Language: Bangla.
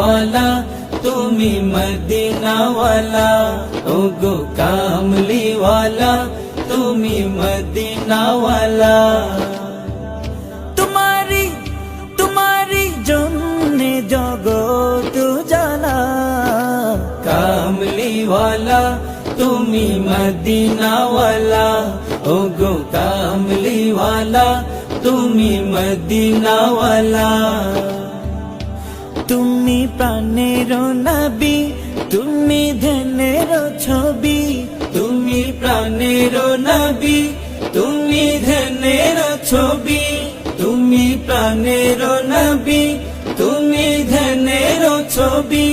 वाला তুমি মদিনা वाला ওগো কামলি वाला তুমি মদিনা वाला तुम्हारी জন্যে জগৎ জানা কামলি वाला তুমি মদিনা वाला ওগো কামলি वाला তুমি মদিনা वाला তুমি প্রাণের নবী তুমি ধ্যানের ছবি তুমি প্রাণের নবী তুমি ধ্যানের ছবি তুমি প্রাণের নবী তুমি ধ্যানের ছবি